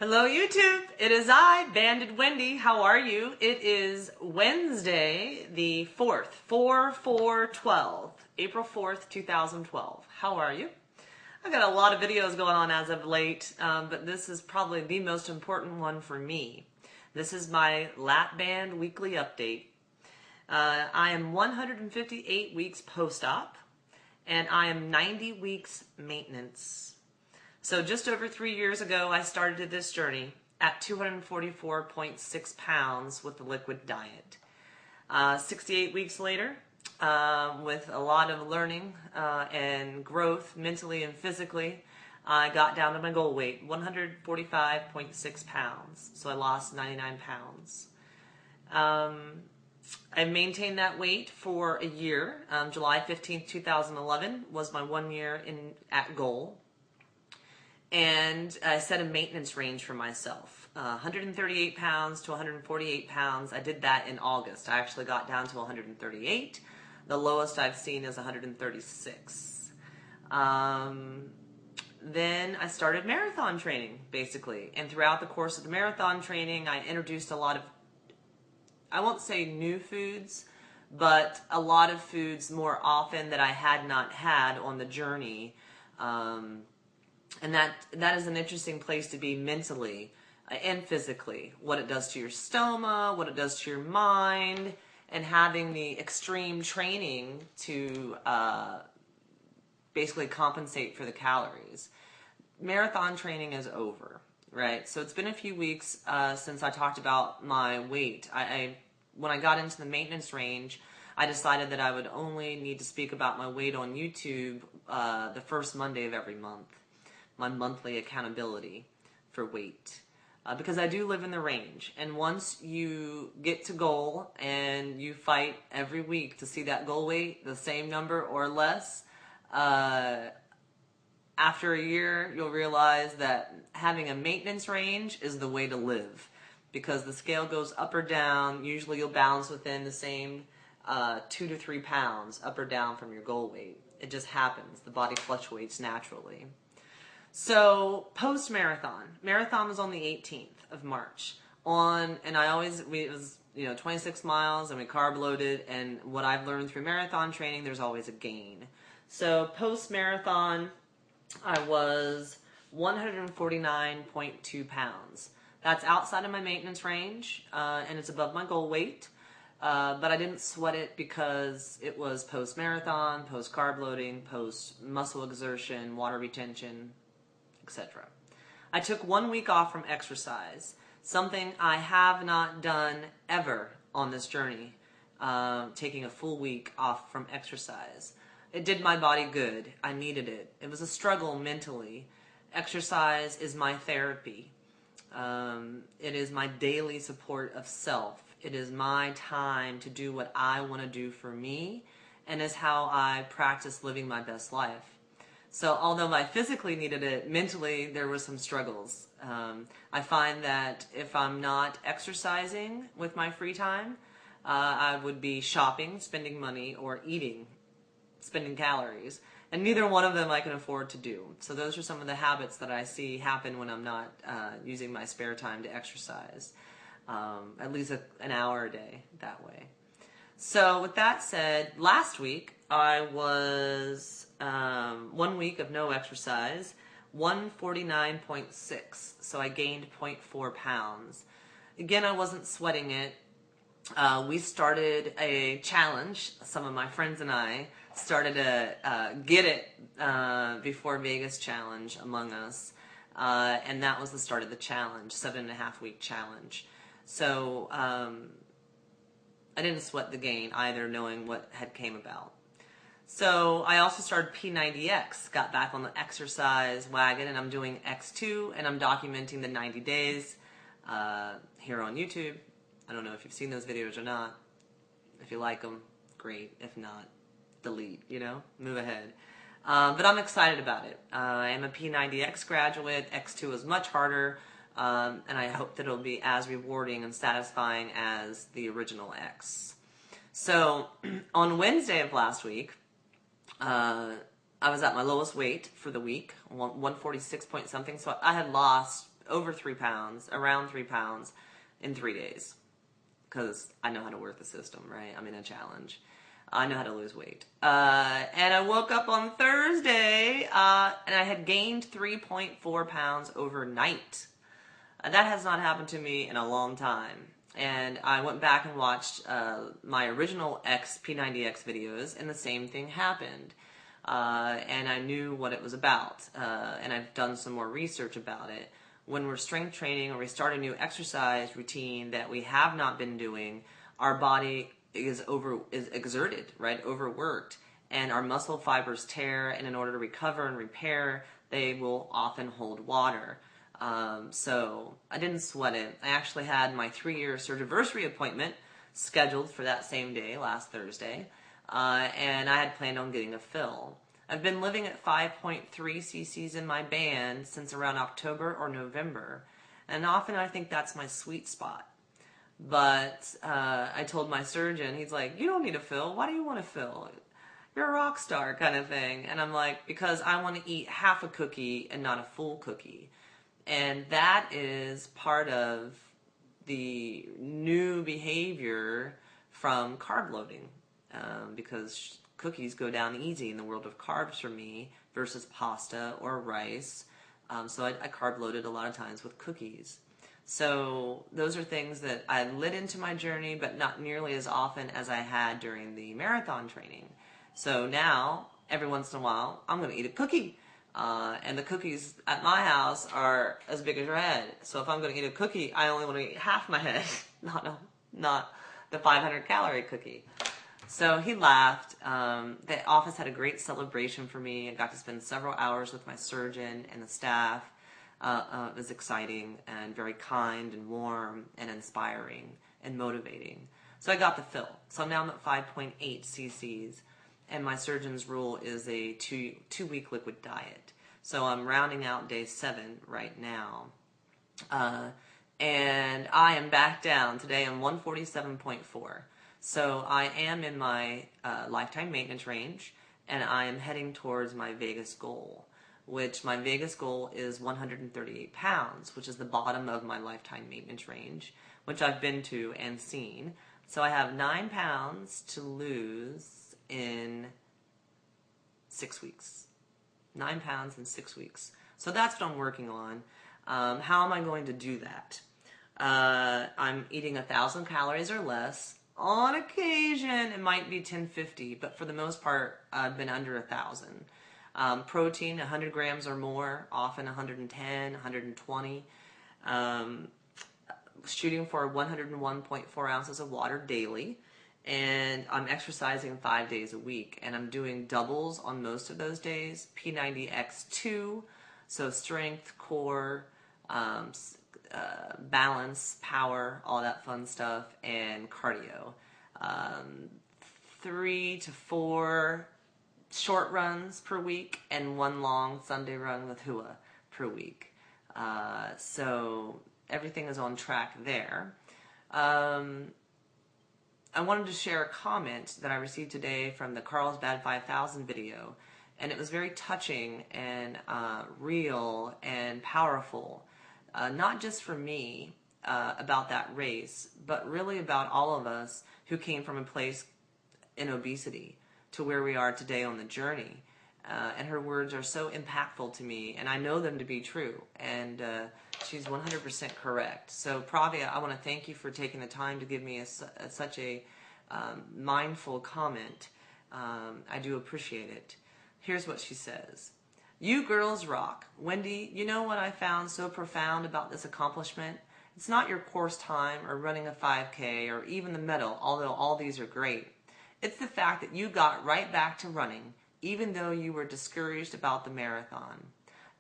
Hello YouTube, it is I, Banded Wendy. How are you? It is Wednesday the 4th, 4/4/12, April 4th, 2012. How are you? I've got a lot of videos going on as of late, but this is probably the most important one for me. This is my LAPBAND weekly update. I am 158 weeks post-op, and I am 90 weeks maintenance. So just over 3 years ago, I started this journey at 244.6 pounds with the liquid diet. 68 weeks later, with a lot of learning and growth mentally and physically, I got down to my goal weight, 145.6 pounds. So I lost 99 pounds. I maintained that weight for a year. July 15th, 2011 was my 1 year at goal. And I set a maintenance range for myself, 138 pounds to 148 pounds. I did that in August. I actually got down to 138. The lowest I've seen is 136. Then I started marathon training, basically. And throughout the course of the marathon training, I introduced a lot of, I won't say new foods, but a lot of foods more often that I had not had on the journey. And that is an interesting place to be mentally and physically. What it does to your stoma, what it does to your mind, and having the extreme training to basically compensate for the calories. Marathon training is over, right? So it's been a few weeks since I talked about my weight. When I got into the maintenance range, I decided that I would only need to speak about my weight on YouTube the first Monday of every month. My monthly accountability for weight, because I do live in the range, and once you get to goal and you fight every week to see that goal weight the same number or less, after a year you'll realize that having a maintenance range is the way to live, because the scale goes up or down. Usually you'll balance within the same 2 to 3 pounds up or down from your goal weight. It just happens. The body fluctuates naturally. So post-marathon, marathon was on the 18th of March. And it was 26 miles, and we carb loaded. And what I've learned through marathon training, there's always a gain. So post-marathon, I was 149.2 pounds. That's outside of my maintenance range, and it's above my goal weight. But I didn't sweat it because it was post-marathon, post-carb loading, post-muscle exertion, water retention, etc. I took 1 week off from exercise, something I have not done ever on this journey, taking a full week off from exercise. It did my body good. I needed it. It was a struggle mentally. Exercise is my therapy. It is my daily support of self. It is my time to do what I want to do for me, and is how I practice living my best life. So although I physically needed it, mentally there were some struggles. I find that if I'm not exercising with my free time, I would be shopping, spending money, or eating, spending calories. And neither one of them I can afford to do. So those are some of the habits that I see happen when I'm not using my spare time to exercise. At least an hour a day that way. So with that said, last week I was 1 week of no exercise, 149.6. So I gained 0.4 pounds. Again, I wasn't sweating it. We started a challenge. Some of my friends and I started a Get It Before Vegas challenge among us. And that was the start of the challenge, 7.5 week challenge. So I didn't sweat the gain either, knowing what had came about. So I also started P90X, got back on the exercise wagon, and I'm doing X2, and I'm documenting the 90 days here on YouTube. I don't know if you've seen those videos or not. If you like them, great. If not, delete, move ahead. But I'm excited about it. I am a P90X graduate. X2 is much harder, and I hope that it'll be as rewarding and satisfying as the original X. So on Wednesday of last week, I was at my lowest weight for the week, 146 point something. So I had lost over 3 pounds, around 3 pounds in 3 days. Because I know how to work the system, right? I'm in a challenge. I know how to lose weight. And I woke up on Thursday, and I had gained 3.4 pounds overnight. That has not happened to me in a long time. And I went back and watched my original P90X videos, and the same thing happened. And I knew what it was about. And I've done some more research about it. When we're strength training or we start a new exercise routine that we have not been doing, our body is exerted, right? Overworked. And our muscle fibers tear, and in order to recover and repair, they will often hold water. So I didn't sweat it. I actually had my 3-year surgiversary appointment scheduled for that same day, last Thursday, and I had planned on getting a fill. I've been living at 5.3 cc's in my band since around October or November, and often I think that's my sweet spot. But I told my surgeon, he's like, you don't need a fill. Why do you want a fill? You're a rock star kind of thing. And I'm like, because I want to eat half a cookie and not a full cookie. And that is part of the new behavior from carb loading, because cookies go down easy in the world of carbs for me versus pasta or rice. So I carb loaded a lot of times with cookies. So those are things that I lit into my journey, but not nearly as often as I had during the marathon training. So now, every once in a while, I'm going to eat a cookie. And the cookies at my house are as big as your head. So if I'm going to eat a cookie, I only want to eat half my head, not the 500-calorie cookie. So he laughed. The office had a great celebration for me. I got to spend several hours with my surgeon and the staff. It was exciting and very kind and warm and inspiring and motivating. So I got the fill. So now I'm at 5.8 cc's. And my surgeon's rule is a two-week liquid diet. So I'm rounding out day 7 right now. And I am back down. Today I'm 147.4. So I am in my lifetime maintenance range, and I am heading towards my Vegas goal, which my Vegas goal is 138 pounds, which is the bottom of my lifetime maintenance range, which I've been to and seen. So I have 9 pounds to lose in 6 weeks. 9 pounds in 6 weeks. So that's what I'm working on. How am I going to do that? I'm eating 1,000 calories or less. On occasion, it might be 1050, but for the most part, I've been under 1,000. Protein, 100 grams or more, often 110, 120. Shooting for 101.4 ounces of water daily. And I'm exercising 5 days a week, and I'm doing doubles on most of those days. P90X2, so strength, core, balance, power, all that fun stuff, and cardio. 3 to 4 short runs per week, and 1 long Sunday run with Hua per week. So everything is on track there. I wanted to share a comment that I received today from the Carlsbad 5000 video, and it was very touching and real and powerful, not just for me about that race, but really about all of us who came from a place in obesity to where we are today on the journey. And her words are so impactful to me, and I know them to be true, and she's 100% correct. So Pravia, I want to thank you for taking the time to give me such a mindful comment. I do appreciate it. Here's what she says. You girls rock. Wendy, you know what I found so profound about this accomplishment? It's not your course time or running a 5K or even the medal, although all these are great. It's the fact that you got right back to running, even though you were discouraged about the marathon.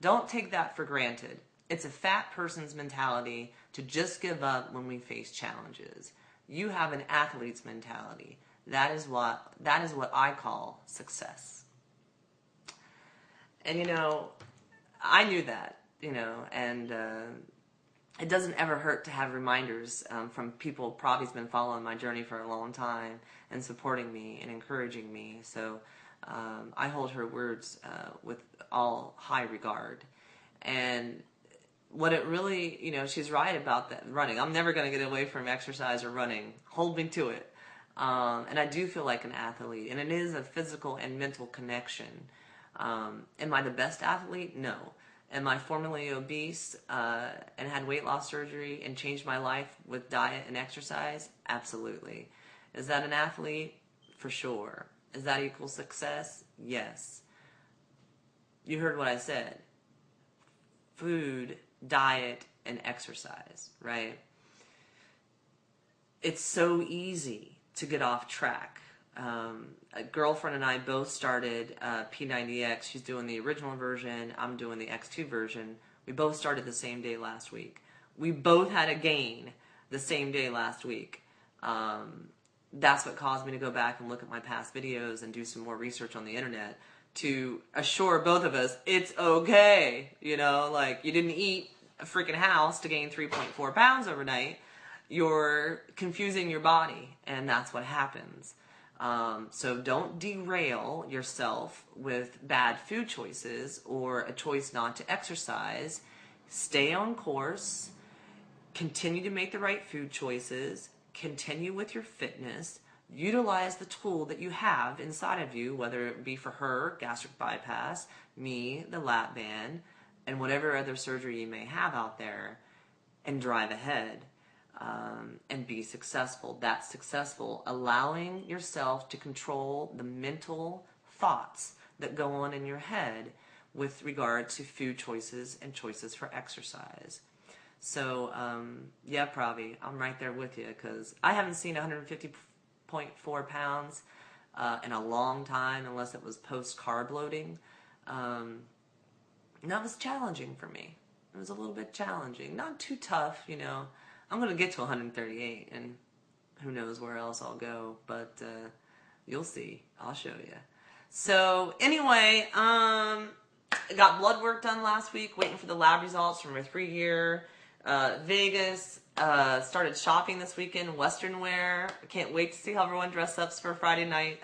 Don't take that for granted. It's a fat person's mentality to just give up when we face challenges. You have an athlete's mentality. That is what I call success. And I knew that, and it doesn't ever hurt to have reminders from people. Pravi's been following my journey for a long time and supporting me and encouraging me. So I hold her words with all high regard. And what it really, she's right about that running. I'm never going to get away from exercise or running. Hold me to it. And I do feel like an athlete, and it is a physical and mental connection. Am I the best athlete? No. Am I formerly obese and had weight loss surgery and changed my life with diet and exercise? Absolutely. Is that an athlete? For sure. Is that equal success? Yes. You heard what I said. Food, diet, and exercise, right? It's so easy to get off track. A girlfriend and I both started P90X. She's doing the original version. I'm doing the X2 version. We both started the same day last week. We both had a gain the same day last week. That's what caused me to go back and look at my past videos and do some more research on the internet to assure both of us it's okay. Like, you didn't eat a freaking house to gain 3.4 pounds overnight. You're confusing your body, and that's what happens. So don't derail yourself with bad food choices or a choice not to exercise. Stay on course. Continue to make the right food choices. Continue with your fitness. Utilize the tool that you have inside of you, whether it be for her, gastric bypass, me, the LAPBAND, and whatever other surgery you may have out there, and drive ahead. And be successful. That's successful. Allowing yourself to control the mental thoughts that go on in your head with regard to food choices and choices for exercise. So, yeah, Pravi, I'm right there with you, because I haven't seen 150.4 pounds in a long time, unless it was post-carb loading. And that was challenging for me. It was a little bit challenging. Not too tough, I'm going to get to 138, and who knows where else I'll go, but you'll see. I'll show you. So, anyway, I got blood work done last week, waiting for the lab results from my 3-year. Vegas, started shopping this weekend, Western wear. I can't wait to see how everyone dresses up for Friday night.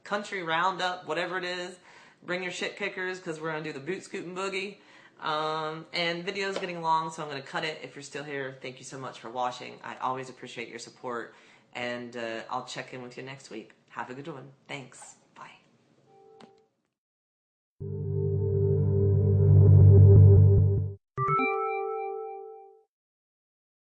Country roundup, whatever it is. Bring your shit kickers, because we're going to do the boot scoot and boogie. And video's getting long, so I'm going to cut it. If you're still here, thank you so much for watching. I always appreciate your support, and I'll check in with you next week. Have a good one. Thanks.